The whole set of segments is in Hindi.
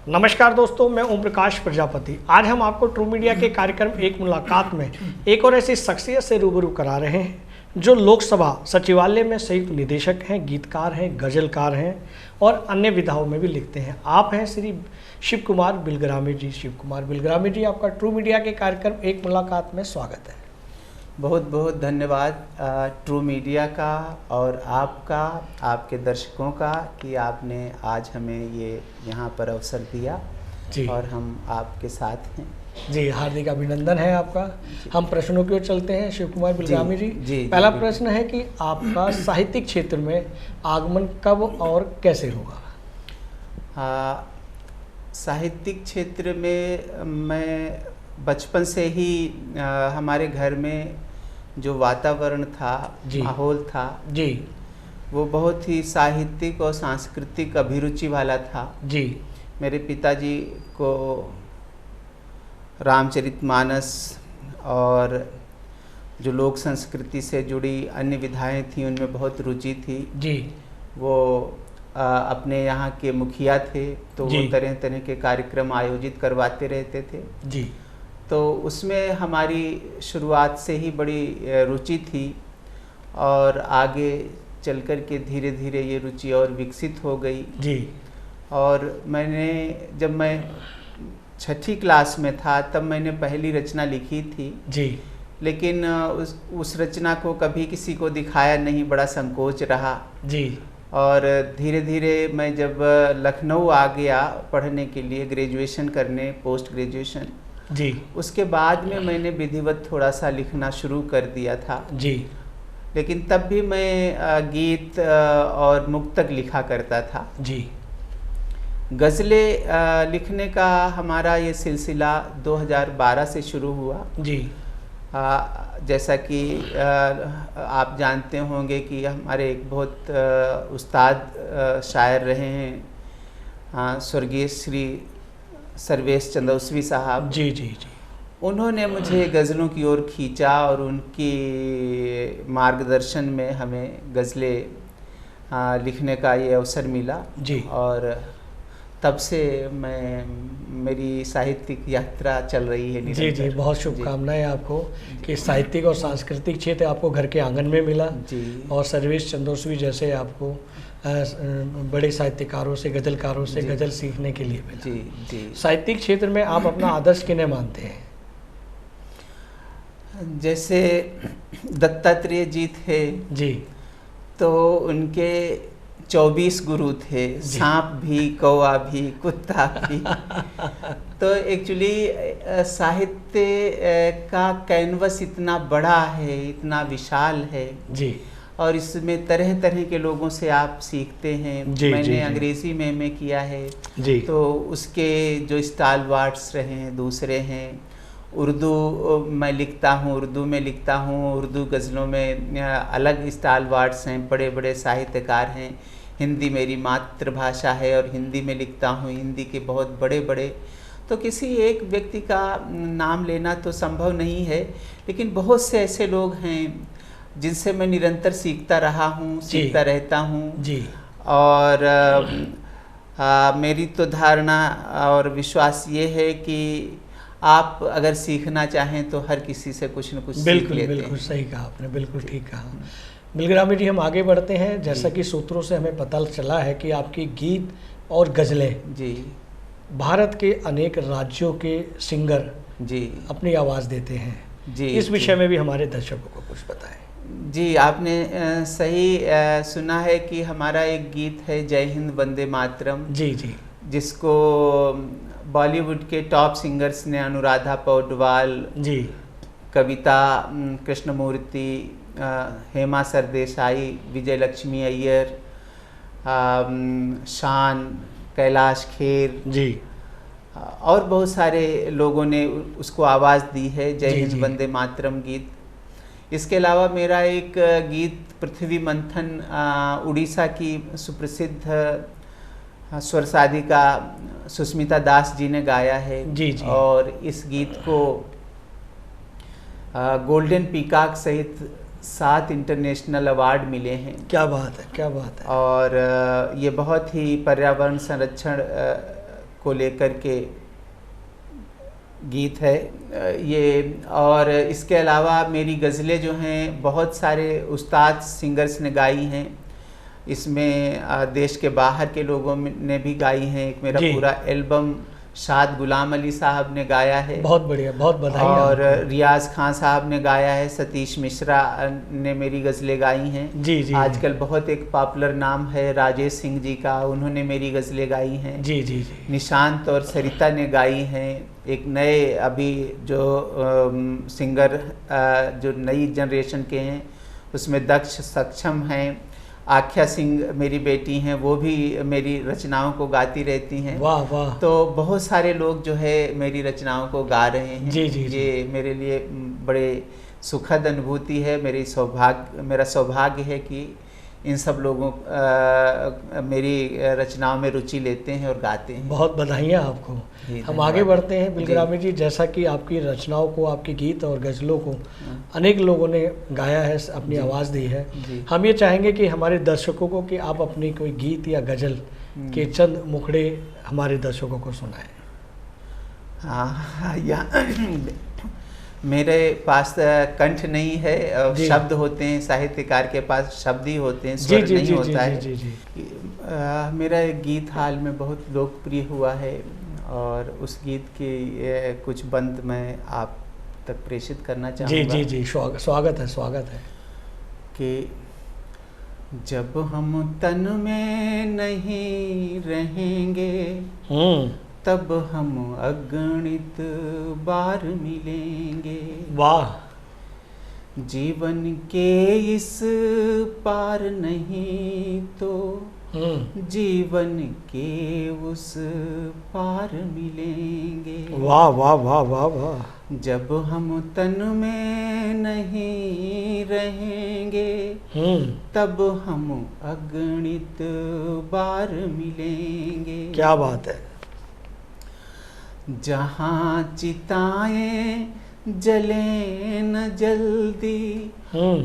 नमस्कार दोस्तों, मैं ओम प्रकाश प्रजापति। आज हम आपको ट्रू मीडिया के कार्यक्रम एक मुलाकात में एक और ऐसी शख्सियत से रूबरू करा रहे हैं जो लोकसभा सचिवालय में संयुक्त निदेशक हैं, गीतकार हैं, गजलकार हैं और अन्य विधाओं में भी लिखते हैं। आप हैं श्री शिव कुमार बिलग्रामी जी। शिव कुमार बिलग्रामी जी, आपका ट्रू मीडिया के कार्यक्रम एक मुलाकात में स्वागत है। बहुत बहुत धन्यवाद ट्रू मीडिया का और आपका, आपके दर्शकों का कि आपने आज हमें ये यहाँ पर अवसर दिया जी। और हम आपके साथ हैं जी, हार्दिक अभिनंदन है आपका। हम प्रश्नों की ओर चलते हैं। शिव कुमार बिलग्रामी जी, पहला प्रश्न है कि आपका साहित्यिक क्षेत्र में आगमन कब और कैसे हुआ? साहित्यिक क्षेत्र में मैं बचपन से ही हमारे घर में जो वातावरण था, माहौल था जी, वो बहुत ही साहित्यिक और सांस्कृतिक अभिरुचि वाला था जी। मेरे पिताजी को रामचरितमानस और जो लोक संस्कृति से जुड़ी अन्य विधाएं थीं उनमें बहुत रुचि थी जी। वो अपने यहाँ के मुखिया थे तो वो तरह तरह के कार्यक्रम आयोजित करवाते रहते थे जी। तो उसमें हमारी शुरुआत से ही बड़ी रुचि थी और आगे चल कर के धीरे धीरे ये रुचि और विकसित हो गई जी। और जब मैं 6ठी क्लास में था तब मैंने पहली रचना लिखी थी जी। लेकिन उस रचना को कभी किसी को दिखाया नहीं, बड़ा संकोच रहा जी। और धीरे धीरे मैं जब लखनऊ आ गया पढ़ने के लिए, ग्रेजुएशन करने, पोस्ट ग्रेजुएशन जी, उसके बाद में मैंने विधिवत थोड़ा सा लिखना शुरू कर दिया था जी। लेकिन तब भी मैं गीत और मुक्तक लिखा करता था जी। गज़लें लिखने का हमारा ये सिलसिला 2012 से शुरू हुआ जी। जैसा कि आप जानते होंगे कि हमारे एक बहुत उस्ताद शायर रहे हैं स्वर्गीय श्री सर्वेश चंदौसवी साहब जी जी जी। उन्होंने मुझे गज़लों की ओर खींचा और उनकी मार्गदर्शन में हमें गज़लें लिखने का ये अवसर मिला जी। और तब से मेरी साहित्यिक यात्रा चल रही है जी जी। बहुत शुभकामनाएं आपको कि साहित्यिक और सांस्कृतिक क्षेत्र आपको घर के आंगन में मिला जी। और सर्वेश चंदौसवी जैसे आपको बड़े साहित्यकारों से, गजलकारों से गजल सीखने के लिए मिला जी जी। साहित्यिक क्षेत्र में आप अपना आदर्श किन्हें मानते हैं? जैसे दत्तात्रेय जी थे जी, तो उनके 24 गुरु थे, सांप भी, कौवा भी, कुत्ता भी। तो एक्चुअली साहित्य का कैनवस इतना बड़ा है, इतना विशाल है जी और इसमें तरह तरह के लोगों से आप सीखते हैं जी। मैंने जी, अंग्रेज़ी में एमए किया है जी। तो उसके जो स्टालवार्ट्स रहे हैं दूसरे हैं। उर्दू मैं लिखता हूँ, उर्दू में लिखता हूँ, उर्दू गज़लों में अलग स्टालवार्ट्स हैं, बड़े बड़े साहित्यकार हैं। हिंदी मेरी मातृभाषा है और हिंदी में लिखता हूँ, हिंदी के बहुत बड़े बड़े। तो किसी एक व्यक्ति का नाम लेना तो संभव नहीं है लेकिन बहुत से ऐसे लोग हैं जिनसे मैं निरंतर सीखता रहा हूँ, सीखता रहता हूँ जी। और मेरी तो धारणा और विश्वास ये है कि आप अगर सीखना चाहें तो हर किसी से कुछ न कुछ सीख लेते हैं। बिल्कुल सही कहा आपने, बिल्कुल ठीक कहा। बिलग्रामी जी, हम आगे बढ़ते हैं। जैसा कि सूत्रों से हमें पता चला है कि आपकी गीत और गज़लें जी भारत के अनेक राज्यों के सिंगर जी अपनी आवाज़ देते हैं जी। इस विषय में भी हमारे दर्शकों को कुछ बताएं। जी, आपने सही सुना है कि हमारा एक गीत है जय हिंद वंदे मातरम जी जी, जिसको बॉलीवुड के टॉप सिंगर्स ने अनुराधा पौडवाल जी, कविता कृष्णमूर्ति, हेमा सरदेसाई, विजय लक्ष्मी अय्यर, शान, कैलाश खेर जी और बहुत सारे लोगों ने उसको आवाज़ दी है, जय हिंद वंदे मातरम गीत। इसके अलावा मेरा एक गीत पृथ्वी मंथन उड़ीसा की सुप्रसिद्ध स्वर साधिका सुष्मिता दास जी ने गाया है जी जी। और इस गीत को गोल्डन पीकॉक सहित 7 इंटरनेशनल अवार्ड मिले हैं। क्या बात है, क्या बात है। और ये बहुत ही पर्यावरण संरक्षण को लेकर के गीत है ये। और इसके अलावा मेरी गज़लें जो हैं बहुत सारे उस्ताद सिंगर्स ने गाई हैं। इसमें देश के बाहर के लोगों ने भी गाई हैं। एक मेरा पूरा एल्बम शाद गुलाम अली साहब ने गाया है, बहुत बढ़िया, बहुत बधाई। और रियाज़ खान साहब ने गाया है, सतीश मिश्रा ने मेरी गज़लें गाई हैं। जी जी। आजकल बहुत एक पॉपुलर नाम है राजेश सिंह जी का, उन्होंने मेरी गज़लें गाई हैं। जी जी जी। निशांत और सरिता ने गाई हैं। एक नए अभी जो सिंगर जो नई जनरेशन के हैं उसमें दक्ष सक्षम हैं। आख्या सिंह मेरी बेटी हैं, वो भी मेरी रचनाओं को गाती रहती हैं। वाह वाह। तो बहुत सारे लोग जो है मेरी रचनाओं को गा रहे हैं। जी जी। ये मेरे लिए बड़े सुखद अनुभूति है। मेरा सौभाग्य है कि इन सब लोगों मेरी रचनाओं में रुचि लेते हैं और गाते हैं। बहुत बधाइयाँ आपको। हम आगे बढ़ते हैं बिलग्रामी जी। जैसा कि आपकी रचनाओं को, आपके गीत और गज़लों को अनेक लोगों ने गाया है, अपनी आवाज़ दी है। हम ये चाहेंगे कि हमारे दर्शकों को कि आप अपनी कोई गीत या गज़ल के चंद मुखड़े हमारे दर्शकों को सुनाएं। हाँ, मेरे पास कंठ नहीं है, शब्द होते हैं। साहित्यकार के पास शब्द ही होते हैं, स्वर नहीं होता है। मेरा एक गीत हाल में बहुत लोकप्रिय हुआ है और उस गीत के कुछ बंद मैं आप तक प्रेषित करना चाहूँगा। जी जी जी, स्वागत है, स्वागत है। कि जब हम तन में नहीं रहेंगे तब हम अगणित बार मिलेंगे। वाह। जीवन के इस पार नहीं तो जीवन के उस पार मिलेंगे। वाह वाह वाह वाह वाह। जब हम तन में नहीं रहेंगे तब हम अगणित बार मिलेंगे। क्या बात है। जहाँ चिताएं जले न जल्दी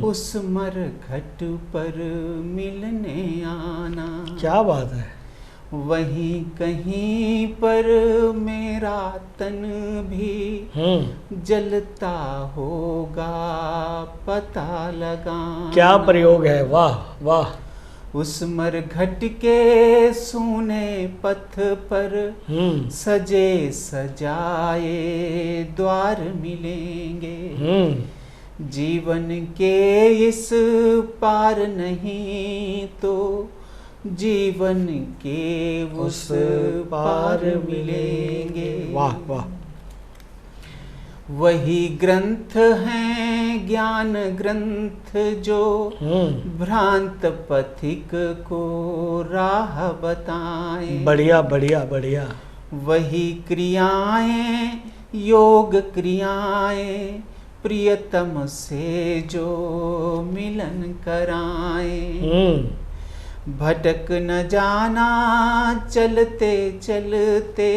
उस मरघट पर मिलने आना। क्या बात है। वहीं कहीं पर मेरा तन भी जलता होगा पता लगाना। क्या प्रयोग है, वाह वाह। उस मरघट के सूने पथ पर सजे सजाए द्वार मिलेंगे। जीवन के इस पार नहीं तो जीवन के उस पार मिलेंगे। वाह वाह। वही ग्रंथ हैं ज्ञान ग्रंथ जो भ्रांत पथिक को राह बताएं। बढ़िया बढ़िया बढ़िया। वही क्रियाएं योग क्रियाएं प्रियतम से जो मिलन कराएं। भटक न जाना चलते चलते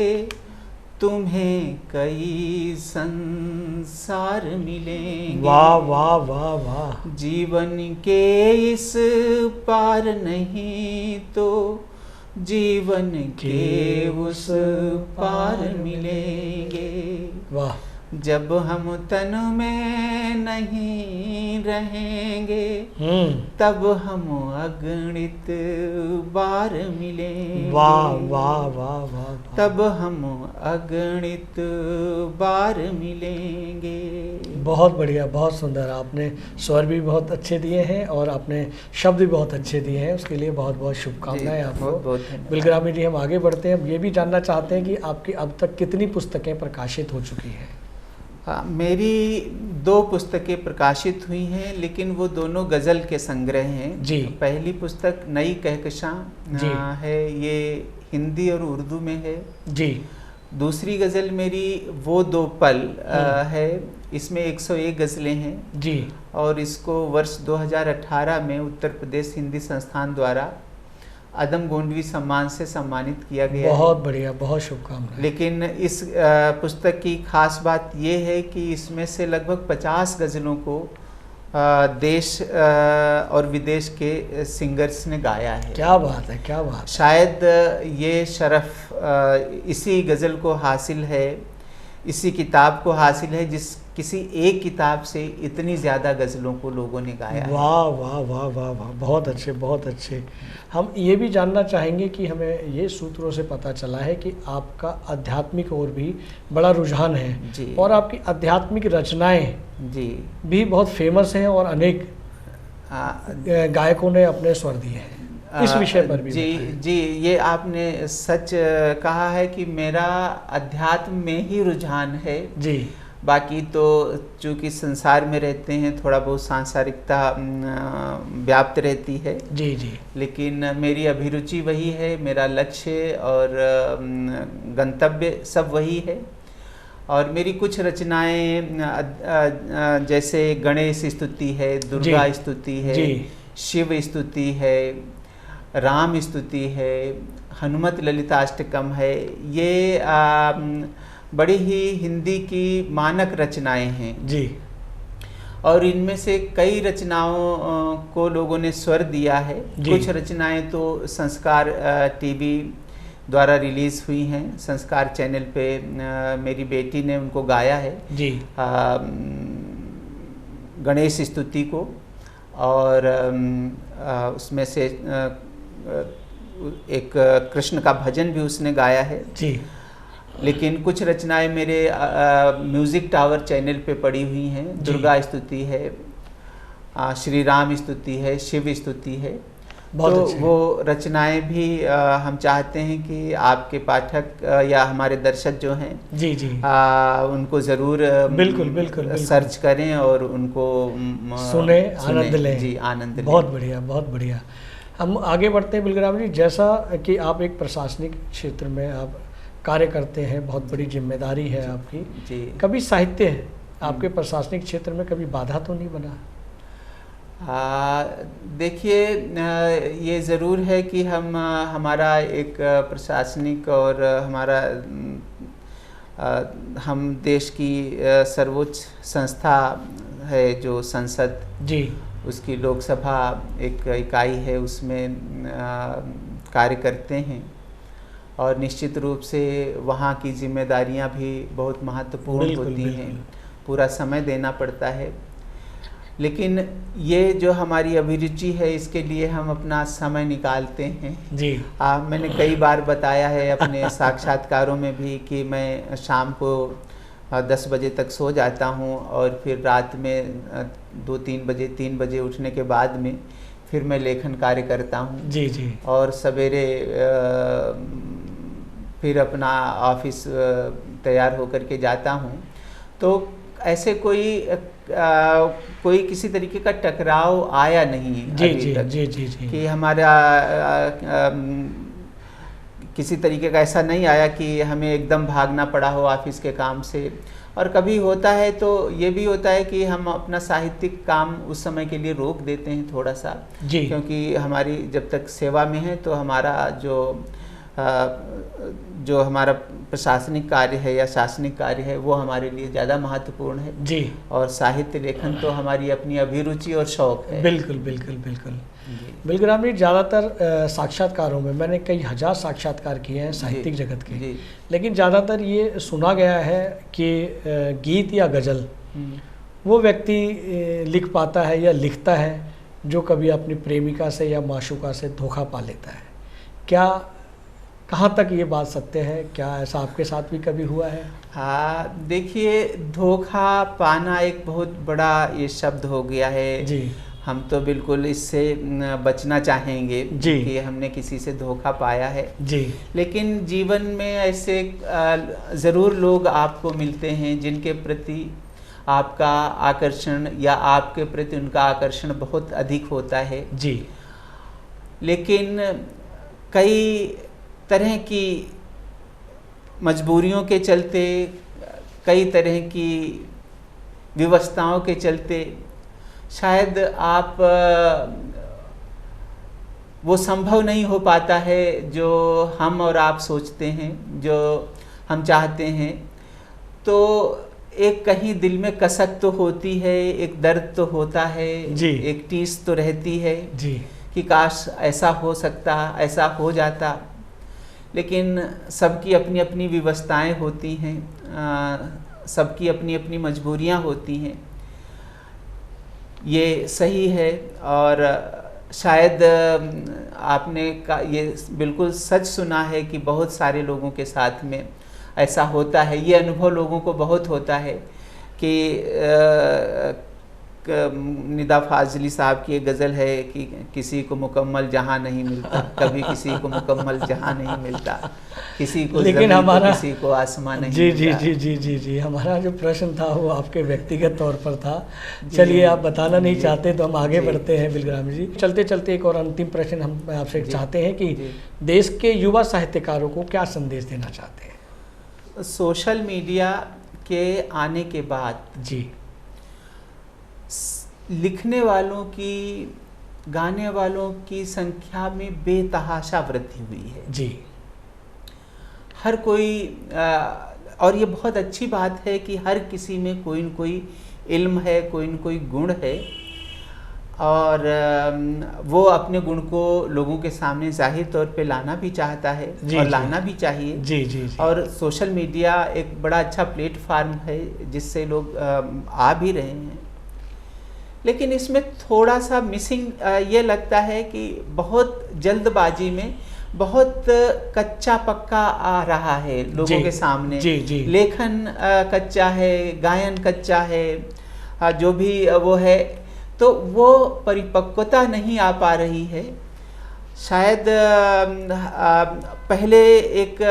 तुम्हें कई संसार मिलेंगे। वाह वाह वाह वाह। जीवन के इस पार नहीं तो जीवन के उस पार मिलेंगे। वाह। जब हम तन में नहीं रहेंगे तब हम अगणित बार मिलेंगे। वाह वाह वाह वाह। तब हम अगणित बार मिलेंगे। बहुत बढ़िया, बहुत सुंदर। आपने स्वर भी बहुत अच्छे दिए हैं और आपने शब्द भी बहुत अच्छे दिए हैं, उसके लिए बहुत बहुत शुभकामनाएं आपको। बिलग्रामी जी, हम आगे बढ़ते हैं। हम ये भी जानना चाहते हैं कि आपकी अब तक कितनी पुस्तकें प्रकाशित हो चुकी हैं? मेरी 2 पुस्तकें प्रकाशित हुई हैं, लेकिन वो दोनों गज़ल के संग्रह हैं। जी। पहली पुस्तक नई कहकशां है, ये हिंदी और उर्दू में है। जी। दूसरी गज़ल मेरी वो 2 पल है, इसमें 101 गज़लें हैं। जी। और इसको वर्ष 2018 में उत्तर प्रदेश हिंदी संस्थान द्वारा अदम गोंडवी सम्मान से सम्मानित किया गया। बहुत बढ़िया, बहुत शुभकामनाएं। लेकिन इस पुस्तक की खास बात ये है कि इसमें से लगभग 50 गज़लों को देश और विदेश के सिंगर्स ने गाया है। क्या बात है, क्या बात। शायद ये शरफ इसी गज़ल को हासिल है, इसी किताब को हासिल है जिस किसी एक किताब से इतनी ज़्यादा गज़लों को लोगों ने गाया है। वाह वाह वाह वाह वाह, बहुत अच्छे बहुत अच्छे। हम ये भी जानना चाहेंगे कि हमें ये सूत्रों से पता चला है कि आपका आध्यात्मिक और भी बड़ा रुझान है जी, और आपकी आध्यात्मिक रचनाएं जी भी बहुत फेमस हैं और अनेक गायकों ने अपने स्वर दिए हैं। इस विषय पर भी जी जी, ये आपने सच कहा है कि मेरा अध्यात्म में ही रुझान है जी। बाकी तो चूँकि संसार में रहते हैं थोड़ा बहुत सांसारिकता व्याप्त रहती है जी जी, लेकिन मेरी अभिरुचि वही है, मेरा लक्ष्य और गंतव्य सब वही है। और मेरी कुछ रचनाएं जैसे गणेश स्तुति है, दुर्गा स्तुति है, शिव स्तुति है, राम स्तुति है, हनुमत ललिताष्टकम है, ये बड़ी ही हिंदी की मानक रचनाएं हैं जी। और इनमें से कई रचनाओं को लोगों ने स्वर दिया है। कुछ रचनाएं तो संस्कार टीवी द्वारा रिलीज़ हुई हैं, संस्कार चैनल पे मेरी बेटी ने उनको गाया है जी। गणेश स्तुति को, और उसमें से एक कृष्ण का भजन भी उसने गाया है जी। लेकिन कुछ रचनाएं मेरे म्यूज़िक टावर चैनल पे पड़ी हुई हैं। दुर्गा स्तुति है, श्री राम स्तुति है, शिव स्तुति है। तो वो रचनाएं भी हम चाहते हैं कि आपके पाठक या हमारे दर्शक जो हैं जी जी उनको ज़रूर बिल्कुल बिल्कुल सर्च करें और उनको सुने, आनंद लें जी, आनंद लें। बहुत बढ़िया बहुत बढ़िया। हम आगे बढ़ते हैं बिलग्राम जी। जैसा कि आप एक प्रशासनिक क्षेत्र में आप कार्य करते हैं, बहुत बड़ी जिम्मेदारी है आपकी जी। कभी साहित्य आपके प्रशासनिक क्षेत्र में कभी बाधा तो नहीं बना? देखिए, ये ज़रूर है कि हमारा एक प्रशासनिक और हमारा हम देश की सर्वोच्च संस्था है जो संसद जी, उसकी लोकसभा एक इकाई है, उसमें कार्य करते हैं और निश्चित रूप से वहाँ की जिम्मेदारियाँ भी बहुत महत्वपूर्ण होती हैं, पूरा समय देना पड़ता है। लेकिन ये जो हमारी अभिरुचि है इसके लिए हम अपना समय निकालते हैं जी। मैंने कई बार बताया है अपने साक्षात्कारों में भी कि मैं शाम को 10 बजे तक सो जाता हूँ और फिर रात में 3 बजे उठने के बाद में फिर मैं लेखन कार्य करता हूँ जी जी। और सवेरे फिर अपना ऑफिस तैयार होकर के जाता हूँ। तो ऐसे कोई किसी तरीके का टकराव आया नहीं जी अभी जी, तक जी जी जी कि हमारा किसी तरीके का ऐसा नहीं आया कि हमें एकदम भागना पड़ा हो ऑफिस के काम से। और कभी होता है तो ये भी होता है कि हम अपना साहित्यिक काम उस समय के लिए रोक देते हैं थोड़ा सा जी। क्योंकि हमारी जब तक सेवा में है तो हमारा जो हमारा प्रशासनिक कार्य है या शासनिक कार्य है वो हमारे लिए ज़्यादा महत्वपूर्ण है जी। और साहित्य लेखन तो हमारी अपनी अभिरुचि और शौक है। बिल्कुल बिल्कुल बिल्कुल। बिलग्राम जी, ज़्यादातर साक्षात्कारों में मैंने कई हज़ार साक्षात्कार किए हैं साहित्यिक जगत के, लेकिन ज़्यादातर ये सुना गया है कि गीत या गज़ल वो व्यक्ति लिख पाता है या लिखता है जो कभी अपनी प्रेमिका से या माशूका से धोखा पा लेता है। क्या कहाँ तक ये बात सत्य है? क्या ऐसा आपके साथ भी कभी हुआ है? हाँ, देखिए, धोखा पाना एक बहुत बड़ा ये शब्द हो गया है जी। हम तो बिल्कुल इससे बचना चाहेंगे कि हमने किसी से धोखा पाया है जी। लेकिन जीवन में ऐसे ज़रूर लोग आपको मिलते हैं जिनके प्रति आपका आकर्षण या आपके प्रति उनका आकर्षण बहुत अधिक होता है जी। लेकिन कई तरह की मजबूरियों के चलते, कई तरह की व्यवस्थाओं के चलते शायद आप वो संभव नहीं हो पाता है जो हम और आप सोचते हैं, जो हम चाहते हैं। तो एक कहीं दिल में कसक तो होती है, एक दर्द तो होता है जी, एक टीस तो रहती है जी कि काश ऐसा हो सकता, ऐसा हो जाता। लेकिन सबकी अपनी अपनी व्यवस्थाएं होती हैं, सबकी अपनी अपनी मजबूरियां होती हैं, ये सही है। और शायद आपने ये बिल्कुल सच सुना है कि बहुत सारे लोगों के साथ में ऐसा होता है। ये अनुभव लोगों को बहुत होता है कि निदा फाजली साहब की एक गज़ल है कि किसी को मुकम्मल जहां नहीं मिलता, कभी किसी को मुकम्मल जहां नहीं मिलता, किसी को लेकिन हमारा किसी को आसमान नहीं जी मिलता। जी जी जी जी जी हमारा जो प्रश्न था वो आपके व्यक्तिगत तौर पर था। चलिए, आप बताना नहीं चाहते तो हम आगे बढ़ते हैं बिलग्रामी जी। चलते चलते एक और अंतिम प्रश्न हम आपसे चाहते हैं कि देश के युवा साहित्यकारों को क्या संदेश देना चाहते हैं? सोशल मीडिया के आने के बाद जी, लिखने वालों की, गाने वालों की संख्या में बेतहाशा वृद्धि हुई है जी। हर कोई और ये बहुत अच्छी बात है कि हर किसी में कोई न कोई इल्म है, कोई न कोई गुण है, और वो अपने गुण को लोगों के सामने जाहिर तौर पे लाना भी चाहता है और लाना भी चाहिए। जी जी जी। और सोशल मीडिया एक बड़ा अच्छा प्लेटफार्म है जिससे लोग आ भी रहे हैं। लेकिन इसमें थोड़ा सा मिसिंग ये लगता है कि बहुत जल्दबाजी में बहुत कच्चा पक्का आ रहा है लोगों के सामने। जी जी। लेखन कच्चा है, गायन कच्चा है, जो भी वो है, तो वो परिपक्वता नहीं आ पा रही है। शायद पहले एक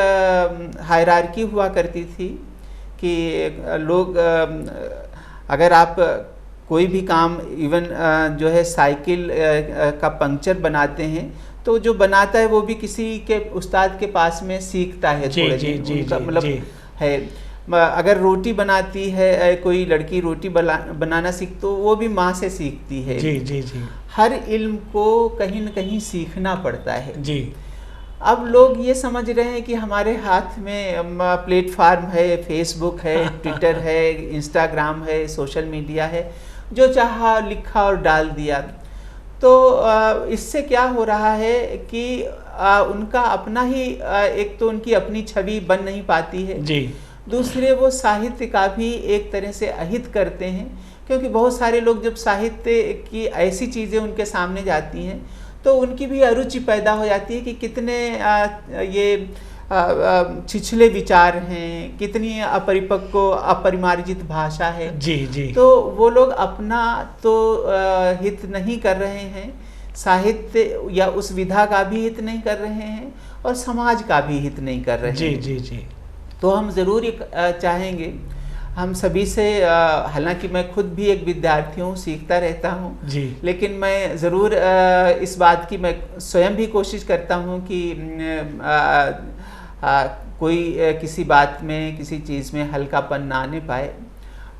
हायरार्की हुआ करती थी कि लोग, अगर आप कोई भी काम, इवन जो है साइकिल का पंक्चर बनाते हैं, तो जो बनाता है वो भी किसी के उस्ताद के पास में सीखता है। थोड़े दिन उनका मतलब है। अगर रोटी बनाती है कोई लड़की, रोटी बनाना सीख, तो वो भी माँ से सीखती है। जी जी जी। हर इल्म को कहीं न कहीं सीखना पड़ता है। जी। अब लोग ये समझ रहे हैं कि हमारे हाथ में प्लेटफार्म है, फेसबुक है, ट्विटर है, इंस्टाग्राम है, सोशल मीडिया है, जो चाहा लिखा और डाल दिया। तो इससे क्या हो रहा है कि उनका अपना ही, एक तो उनकी अपनी छवि बन नहीं पाती है जी। दूसरे वो साहित्य का भी एक तरह से अहित करते हैं, क्योंकि बहुत सारे लोग जब साहित्य की ऐसी चीज़ें उनके सामने जाती हैं तो उनकी भी अरुचि पैदा हो जाती है कि कितने ये छिछले विचार हैं, कितनी अपरिपक्व अपरिमार्जित भाषा है। जी जी। तो वो लोग अपना तो हित नहीं कर रहे हैं, साहित्य या उस विधा का भी हित नहीं कर रहे हैं, और समाज का भी हित नहीं कर रहे हैं। जी जी जी। तो हम ज़रूर चाहेंगे, हम सभी से, हालांकि मैं खुद भी एक विद्यार्थी हूँ, सीखता रहता हूँ जी, लेकिन मैं ज़रूर इस बात की मैं स्वयं भी कोशिश करता हूँ कि कोई किसी बात में, किसी चीज़ में हल्कापन ना आने पाए,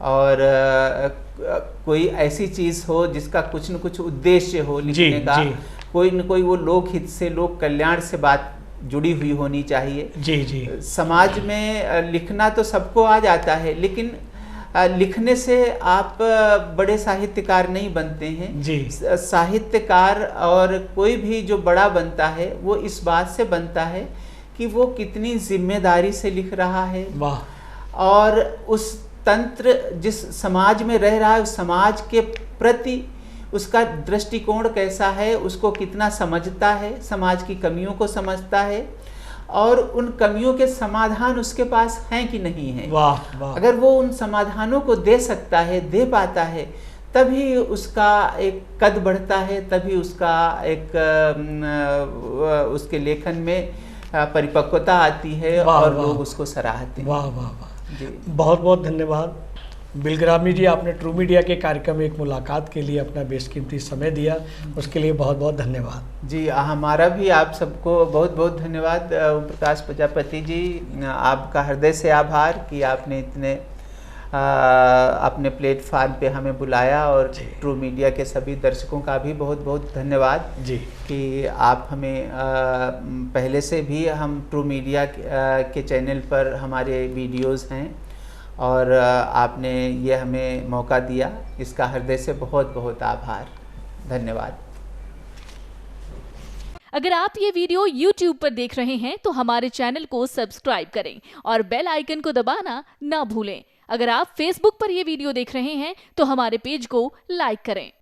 और कोई ऐसी चीज़ हो जिसका कुछ न कुछ उद्देश्य हो लिखने का। कोई न कोई वो लोक हित से, लोक कल्याण से बात जुड़ी हुई होनी चाहिए। जी जी। समाज में लिखना तो सबको आ जाता है, लेकिन लिखने से आप बड़े साहित्यकार नहीं बनते हैं। जी। साहित्यकार और कोई भी जो बड़ा बनता है वो इस बात से बनता है कि वो कितनी जिम्मेदारी से लिख रहा है। वाह। और उस तंत्र, जिस समाज में रह रहा है, उस समाज के प्रति उसका दृष्टिकोण कैसा है, उसको कितना समझता है, समाज की कमियों को समझता है, और उन कमियों के समाधान उसके पास हैं कि नहीं है। वाह वाह। अगर वो उन समाधानों को दे सकता है, दे पाता है, तभी उसका एक कद बढ़ता है, तभी उसका एक उसके लेखन में परिपक्वता आती है, और लोग उसको सराहते हैं। वाह वाह वाह जी। बहुत बहुत धन्यवाद बिलग्रामी जी, आपने ट्रू मीडिया के कार्यक्रम एक मुलाकात के लिए अपना बेशकीमती समय दिया, उसके लिए बहुत बहुत धन्यवाद। जी, हमारा भी आप सबको बहुत बहुत धन्यवाद। ओम प्रकाश प्रजापति जी, आपका हृदय से आभार कि आपने इतने अपने प्लेटफार्म पे हमें बुलाया, और ट्रू मीडिया के सभी दर्शकों का भी बहुत बहुत धन्यवाद जी कि आप हमें पहले से भी हम ट्रू मीडिया के चैनल पर हमारे वीडियोज़ हैं, और आपने ये हमें मौका दिया, इसका हृदय से बहुत बहुत आभार, धन्यवाद। अगर आप ये वीडियो YouTube पर देख रहे हैं तो हमारे चैनल को सब्सक्राइब करें और बेल आइकन को दबाना ना भूलें। अगर आप Facebook पर ये वीडियो देख रहे हैं तो हमारे पेज को लाइक करें।